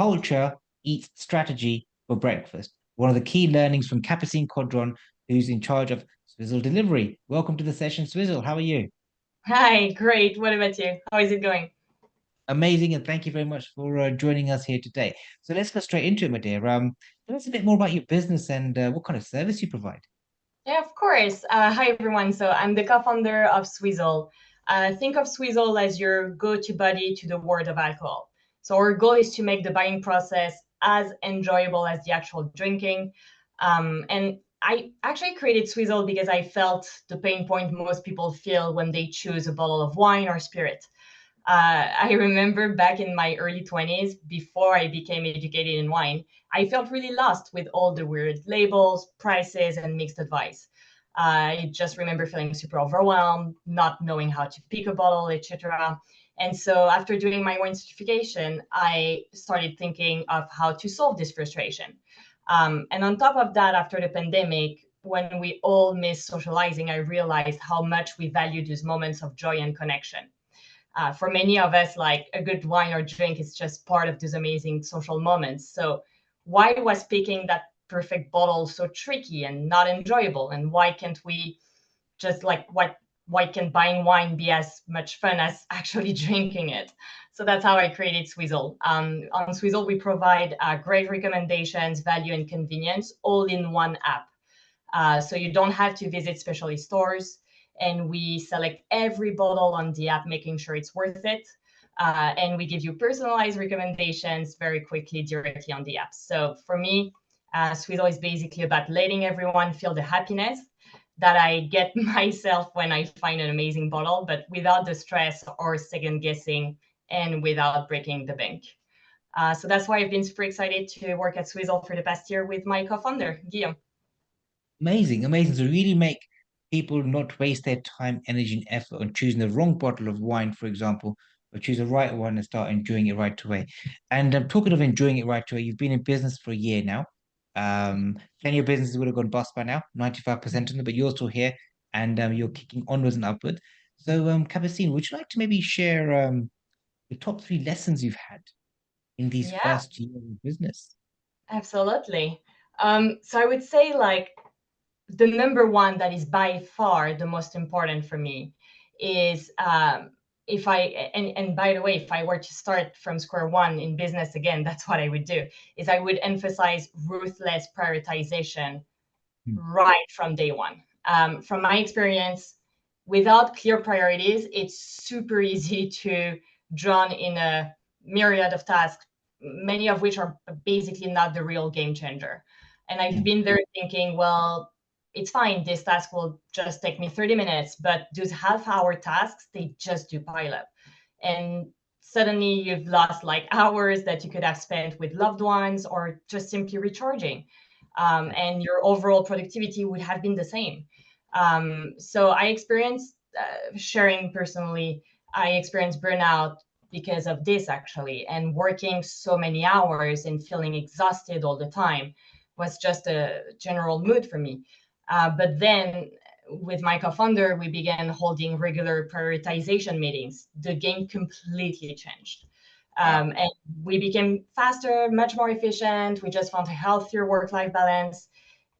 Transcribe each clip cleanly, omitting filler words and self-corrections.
culture eats strategy for breakfast. One of the key learnings from Capucine Codron, who's in charge of Swizzle delivery. Welcome to the session, Swizzle. How are you? Hi, great. What about you? How is it going? Amazing, and thank you very much for joining us here today. So let's go straight into it, my dear. Tell us a bit more about your business and what kind of service you provide. Yeah, of course. Hi, everyone. So I'm the co-founder of Swizzle. Think of Swizzle as your go-to buddy to the world of alcohol. So our goal is to make the buying process as enjoyable as the actual drinking. And I actually created Swizzle because I felt the pain point most people feel when they choose a bottle of wine or spirit. I remember back in my early 20s, before I became educated in wine, I felt really lost with all the weird labels, prices, and mixed advice. I just remember feeling super overwhelmed, not knowing how to pick a bottle, etc. And so, after doing my wine certification, I started thinking of how to solve this frustration. And on top of that, after the pandemic, when we all miss socializing, I realized how much we value these moments of joy and connection. For many of us, like a good wine or drink is just part of these amazing social moments. So why was picking that perfect bottle so tricky and not enjoyable? And why can't we just like what why can buying wine be as much fun as actually drinking it? So that's how I created Swizzle. On Swizzle, we provide great recommendations, value, and convenience all in one app. So you don't have to visit specialty stores. And we select every bottle on the app, making sure it's worth it. And we give you personalized recommendations very quickly directly on the app. So for me, Swizzle is basically about letting everyone feel the happiness that I get myself when I find an amazing bottle, but without the stress or second guessing and without breaking the bank. So that's why I've been super excited to work at Swizzle for the past year with my co-founder, Guillaume. Amazing, amazing. So really make people not waste their time, energy, and effort on choosing the wrong bottle of wine, for example, but choose the right one and start enjoying it right away. And talking of enjoying it right away, you've been in business for a year now. Plenty of businesses would have gone bust by now, 95% of them, but you're still here and you're kicking onwards and upwards. So, Capucine, would you like to maybe share the top three lessons you've had in these Yeah, first year of business? absolutely. So I would say like the number one that is by far the most important for me is if I and by the way, if I were to start from square one in business again, that's what I would do, is I would emphasize ruthless prioritization Hmm. right from day one. From my experience, without clear priorities, it's super easy to drown in a myriad of tasks, many of which are basically not the real game changer. And I've Hmm. been there thinking, well, it's fine. This task will just take me 30 minutes, but those half-hour tasks, they just do pile up. And suddenly you've lost like hours that you could have spent with loved ones or just simply recharging, and your overall productivity would have been the same. So I experienced, sharing personally, I experienced burnout because of this actually, and working so many hours and feeling exhausted all the time was just a general mood for me. But then with my co-founder, we began holding regular prioritization meetings. The game completely changed. Wow. And we became faster, much more efficient. We just found a healthier work-life balance.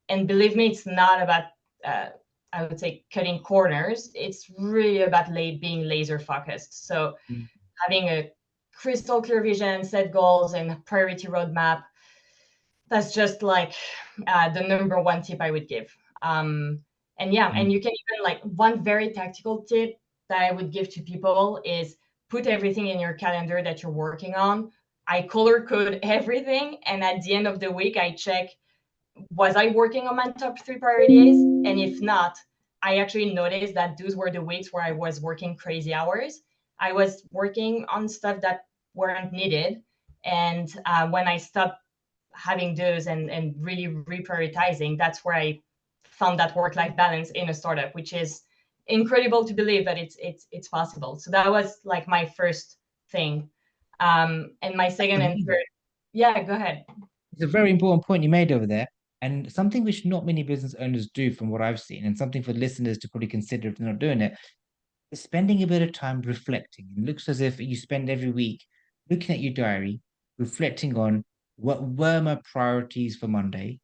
And believe me, it's not about, uh, I would say, cutting corners. It's really about being laser focused. So Hmm. having a crystal clear vision, set goals, and priority roadmap, that's just like the number one tip I would give. And yeah, and you can even like one very tactical tip that I would give to people is put everything in your calendar that you're working on. I color code everything, and at the end of the week, I check, was I working on my top three priorities? And if not, I actually noticed that those were the weeks where I was working crazy hours. I was working on stuff that weren't needed. And when I stopped having those and really reprioritizing, that's where I found that work-life balance in a startup, which is incredible to believe that it's possible. So that was like my first thing. And my second and third, yeah, go ahead. It's a very important point you made over there, and something which not many business owners do, from what I've seen, and something for listeners to probably consider if they're not doing it, is spending a bit of time reflecting. It looks as if you spend every week looking at your diary, reflecting on what were my priorities for Monday,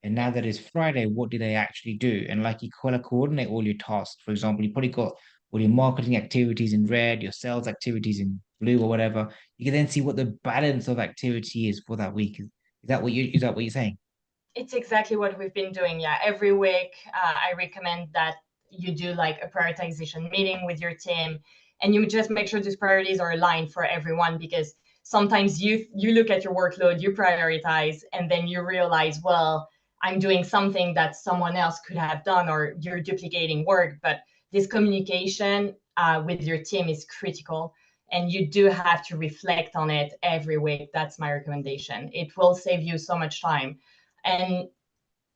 and now Yes. that it's Friday, what did I actually do? And like you color coordinate all your tasks. For example, you probably got all your marketing activities in red, your sales activities in blue or whatever. You can then see what the balance of activity is for that week. Is that what you're saying? It's exactly what we've been doing. Yeah, every week I recommend that you do like a prioritization meeting with your team, and you just make sure these priorities are aligned for everyone, because sometimes you look at your workload, you prioritize, and then you realize, well, I'm doing something that someone else could have done, or you're duplicating work. But this communication with your team is critical, and you do have to reflect on it every week. That's my recommendation. It will save you so much time. And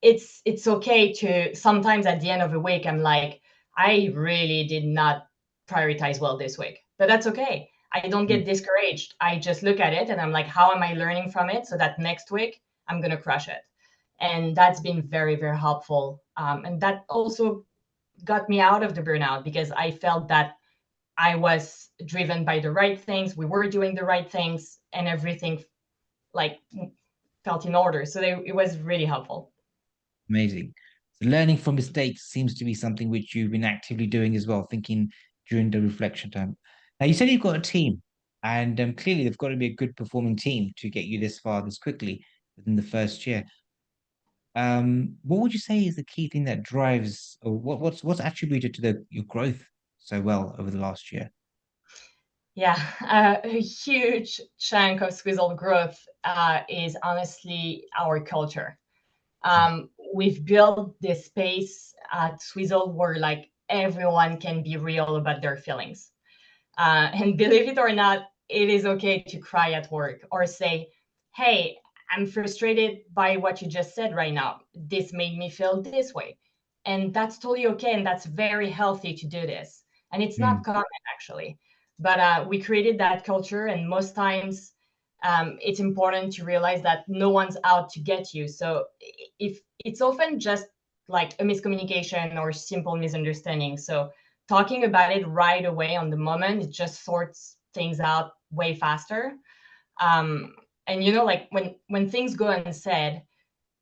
it's okay to sometimes at the end of a week, I'm like, I really did not prioritize well this week, but that's okay. I don't get Mm, discouraged. I just look at it and I'm like, how am I learning from it so that next week I'm going to crush it? And that's been very, very helpful. And that also got me out of the burnout, because I felt that I was driven by the right things. We were doing the right things, and everything like felt in order. So it was really helpful. amazing. So learning from mistakes seems to be something which you've been actively doing as well, thinking during the reflection time. Now, you said you've got a team, and clearly they've got to be a good performing team to get you this far this quickly within the first year. What would you say is the key thing that drives, or what's attributed to your growth so well over the last year? Yeah, a huge chunk of Swizzle growth is honestly our culture. We've built this space at Swizzle where like everyone can be real about their feelings. And believe it or not, it is okay to cry at work or say, hey, I'm frustrated by what you just said right now. This made me feel this way. And that's totally okay. And that's very healthy to do this. And it's not Mm, common, actually. But we created that culture. And most times it's important to realize that no one's out to get you. So if it's often just like a miscommunication or simple misunderstanding. So talking about it right away on the moment, it just sorts things out way faster. Um, and like when things go unsaid,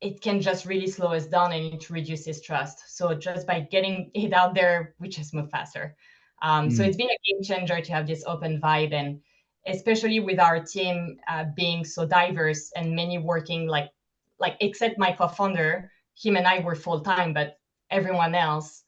it can just really slow us down and it reduces trust. So just by getting it out there, we just move faster. So mm, it's been a game changer to have this open vibe, and especially with our team being so diverse and many working like except my co-founder, him and I were full time, but everyone else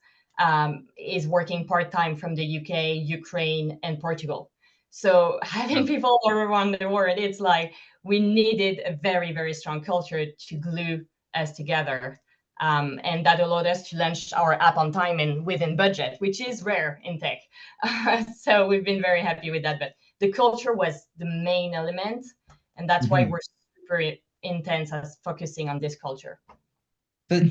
is working part time from the UK, Ukraine, and Portugal. So having wow. people all around the world, it's like we needed a very, very strong culture to glue us together. And that allowed us to launch our app on time and within budget, which is rare in tech. So we've been very happy with that. But the culture was the main element. And that's why Mhm. we're super intense as focusing on this culture.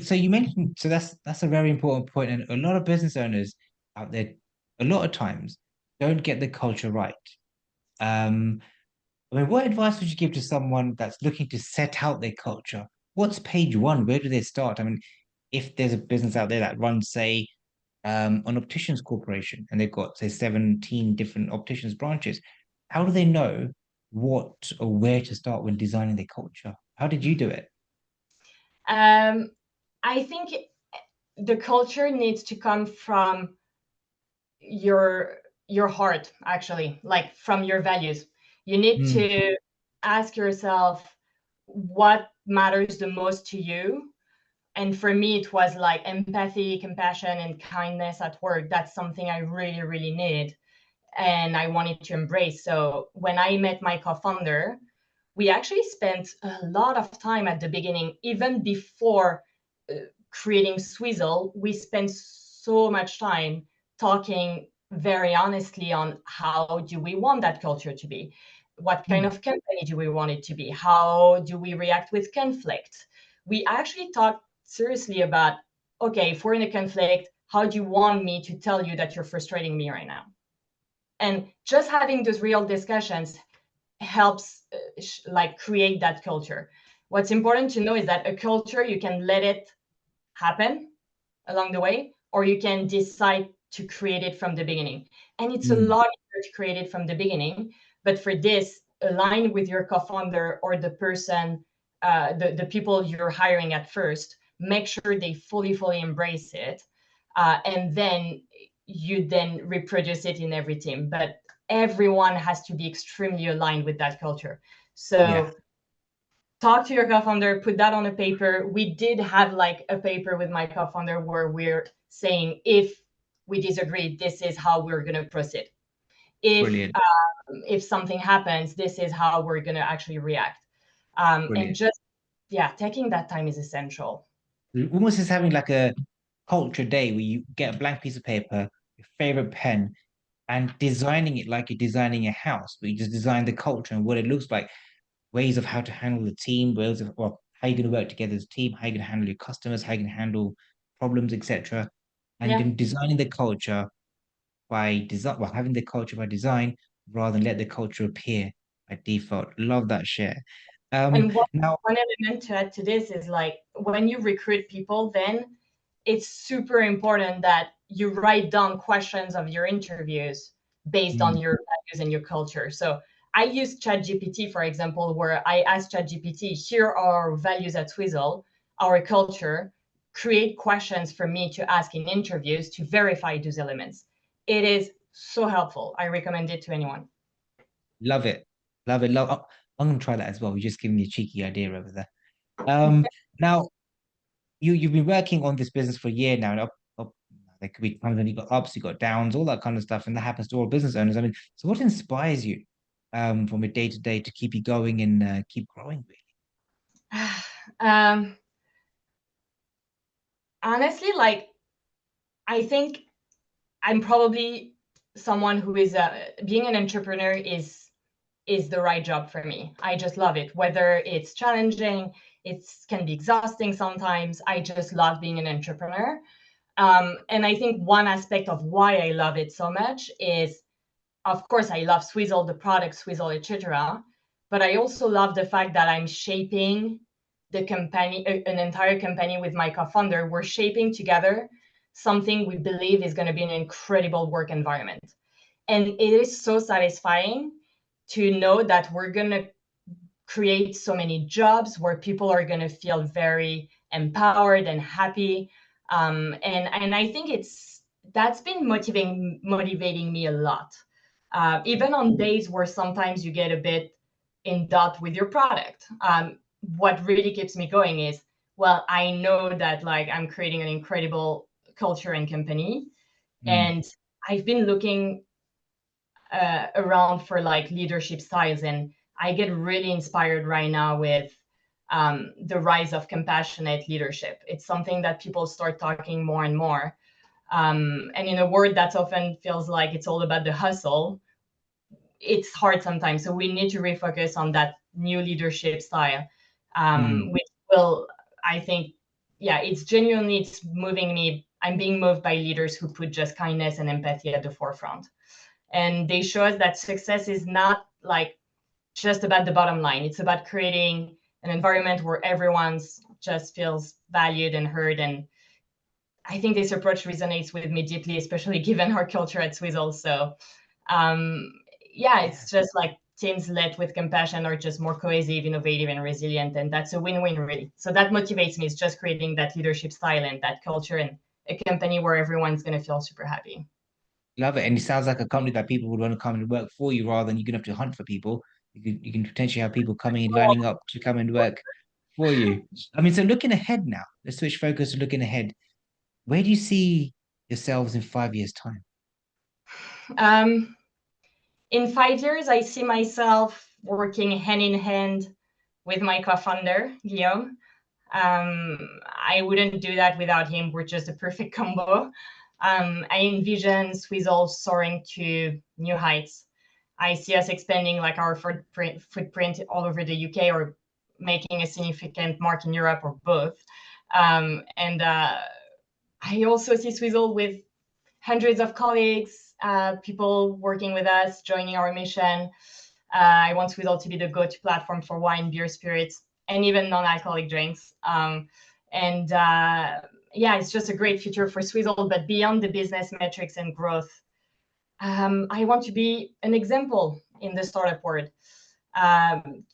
So you mentioned, so that's a very important point, and a lot of business owners out there, a lot of times, don't get the culture right. Um, I mean, what advice would you give to someone that's looking to set out their culture? What's page one? Where do they start? I mean, if there's a business out there that runs, say, an opticians corporation, and they've got, say, 17 different opticians branches, how do they know what or where to start when designing their culture? How did you do it? Um, I think the culture needs to come from your your heart, actually, like from your values. You need Mm, to ask yourself what matters the most to you. And for me, it was like empathy, compassion, and kindness at work. That's something I really, really need and I wanted to embrace. So when I met my co-founder, we actually spent a lot of time at the beginning, even before creating Swizzle. We spent so much time talking very honestly on how do we want that culture to be? What kind mm, of company do we want it to be? How do we react with conflict? We actually talked seriously about, okay, if we're in a conflict, how do you want me to tell you that you're frustrating me right now? And just having those real discussions helps like create that culture. What's important to know is that a culture, you can let it happen along the way, or you can decide to create it from the beginning. And it's a mm, lot easier to create it from the beginning. But for this, align with your co-founder or the person, the people you're hiring at first, make sure they fully embrace it, and then you then reproduce it in every team. But everyone has to be extremely aligned with that culture. Yeah, So talk to your co-founder, put that on a paper. We did have like a paper with my co-founder where we're saying, if we disagree, this is how we're going to proceed. brilliant, If something happens, this is how we're going to actually react. And brilliant. just, yeah, taking that time is essential. Almost as having like a culture day where you get a blank piece of paper, your favorite pen, and designing it like you're designing a house, but you just design the culture and what it looks like, ways of how to handle the team, ways of well, how you're going to work together as a team, how you're going to handle your customers, how you can handle problems, etc. And you're Yeah. going to designing the culture by design, well, having the culture by design rather than let the culture appear by default. Love that share. And Now, one element to add to this is like when you recruit people, then it's super important that you write down questions of your interviews based on mm, your values and your culture. So I use ChatGPT, for example, where I ask ChatGPT, here are our values at Swizzle, our culture, create questions for me to ask in interviews to verify those elements. It is so helpful. I recommend it to anyone. love it, love it, love. Oh, I'm going to try that as well. You're just giving me a cheeky idea over there. Now you've been working on this business for a year now, and there could be times when you got ups, you got downs, all that kind of stuff, and that happens to all business owners. I mean, so what inspires you from a day to day to keep you going and keep growing, really? um, Honestly, like I think I'm probably someone who is being an entrepreneur is the right job for me. I just love it. Whether it's challenging, it can be exhausting sometimes. I just love being an entrepreneur. And I think one aspect of why I love it so much is, of course, I love Swizzle, the product Swizzle, etc. But I also love the fact that I'm shaping the company, an entire company with my co-founder. We're shaping together something we believe is going to be an incredible work environment. And it is so satisfying to know that we're going to create so many jobs where people are going to feel very empowered and happy. And I think that's been motivating me a lot. Even on days where sometimes you get a bit in doubt with your product. What really keeps me going is, well, I know that like I'm creating an incredible culture and company, Mm, and I've been looking around for like leadership styles, and I get really inspired right now with the rise of compassionate leadership. It's something that people start talking more and more. And in a word that often feels like it's all about the hustle, it's hard sometimes. So we need to refocus on that new leadership style, mm. which will, I think, yeah, it's moving me. I'm being moved by leaders who put just kindness and empathy at the forefront. And they show us that success is not like just about the bottom line. It's about creating an environment where everyone's just feels valued and heard. And I think this approach resonates with me deeply, especially given our culture at Swizzle. So um, yeah, Yeah, it's just like teams led with compassion are just more cohesive, innovative, and resilient. And that's a win-win, really. So that motivates me. It's just creating that leadership style and that culture and a company where everyone's going to feel super happy. love it. And it sounds like a company that people would want to come and work for you rather than you're gonna have to hunt for people. You can potentially have people coming and lining up to come and work for you. I mean, so looking ahead now, let's switch focus to looking ahead. Where do you see yourselves in 5 years' time? Um, in 5 years, I see myself working hand in hand with my co-founder, Guillaume. I wouldn't do that without him. We're just a perfect combo. I envision Swizzle soaring to new heights. I see us expanding like our footprint all over the UK or making a significant mark in Europe or both. And I also see Swizzle with hundreds of colleagues, people working with us, joining our mission. I want Swizzle to be the go-to platform for wine, beer, spirits, and even non-alcoholic drinks. And yeah, it's just a great future for Swizzle. But beyond the business metrics and growth, I want to be an example in the startup world. Um,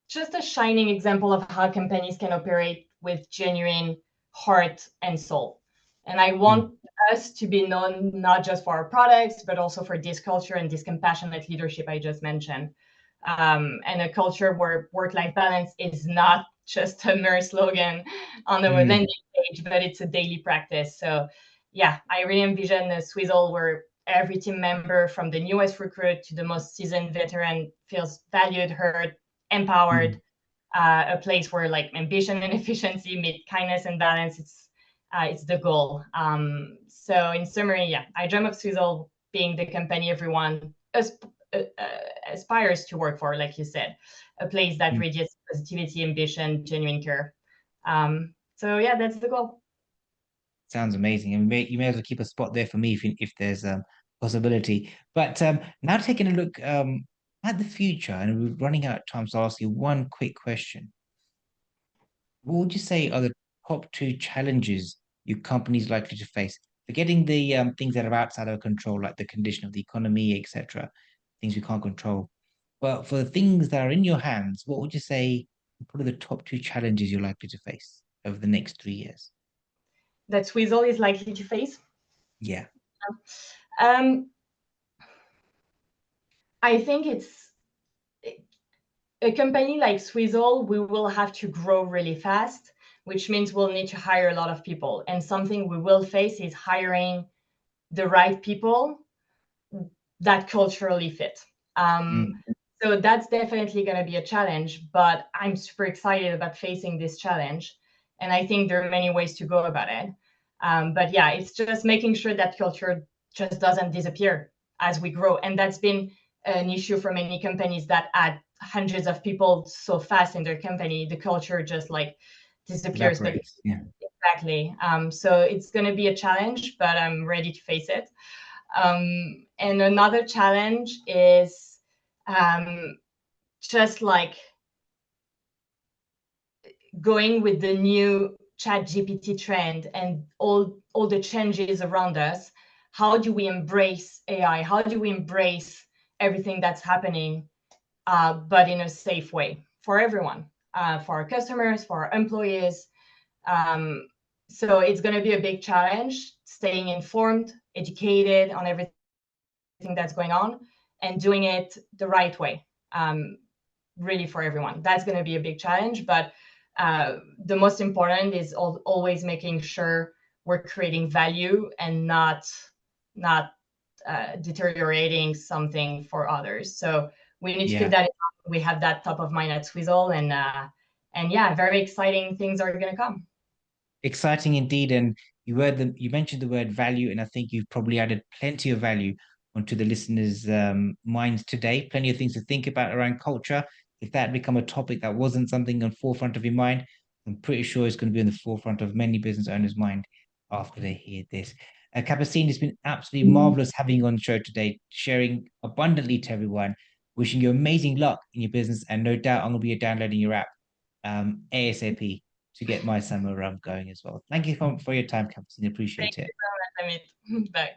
just a shining example of how companies can operate with genuine heart and soul. And I want us to be known not just for our products, but also for this culture and this compassionate leadership I just mentioned. And a culture where work-life balance is not just a mere slogan on the Mm, landing page, but it's a daily practice. So yeah, I really envision a Swizzle where every team member, from the newest recruit to the most seasoned veteran, feels valued, heard, empowered, mm. a place where like ambition and efficiency meet kindness and balance. It's the goal. So in summary, yeah, I dream of Swizzle being the company everyone aspires to work for, like you said, a place that Mm. radiates positivity, ambition, genuine care. So yeah, that's the goal. Sounds amazing. And you may as well keep a spot there for me if there's possibility. But now taking a look at the future, and we're running out of time, so I'll ask you one quick question. What would you say are the top two challenges your company's likely to face? Forgetting the things that are outside of our control, like the condition of the economy, etc., things we can't control. But for the things that are in your hands, what would you say are probably the top two challenges you're likely to face over the next 3 years? That Swizzle is likely to face. Yeah. Um, I think it's a company like Swizzle, we will have to grow really fast, which means we'll need to hire a lot of people. And something we will face is hiring the right people that culturally fit. Mm, So that's definitely going to be a challenge, but I'm super excited about facing this challenge. And I think there are many ways to go about it. But yeah, it's just making sure that culture just doesn't disappear as we grow. And that's been an issue for many companies that add hundreds of people so fast in their company. The culture just like disappears. But evaporates. Yeah. exactly. So it's going to be a challenge, but I'm ready to face it. And another challenge is um, just like going with the new chat GPT trend and all the changes around us. How do we embrace AI? How do we embrace everything that's happening, but in a safe way for everyone, for our customers, for our employees? Um, so it's going to be a big challenge, staying informed, educated on everything that's going on, and doing it the right way, really for everyone. That's going to be a big challenge, but the most important is always making sure we're creating value and not deteriorating something for others. So we need to keep Yeah. that in mind. We have that top of mind at Swizzle, and yeah, very exciting things are going to come. Exciting indeed. And you mentioned the word value, and I think you've probably added plenty of value onto the listeners' minds today. Plenty of things to think about around culture. If that had become a topic that wasn't something on forefront of your mind, I'm pretty sure it's going to be on the forefront of many business owners' mind after they hear this. Capucine, it's been absolutely marvelous having you on the show today, sharing abundantly to everyone. Wishing you amazing luck in your business, and no doubt I'm going to be downloading your app ASAP to get my summer run going as well. Thank you for your time, Capucine. Thank Appreciate it. you so much, Amit. Bye.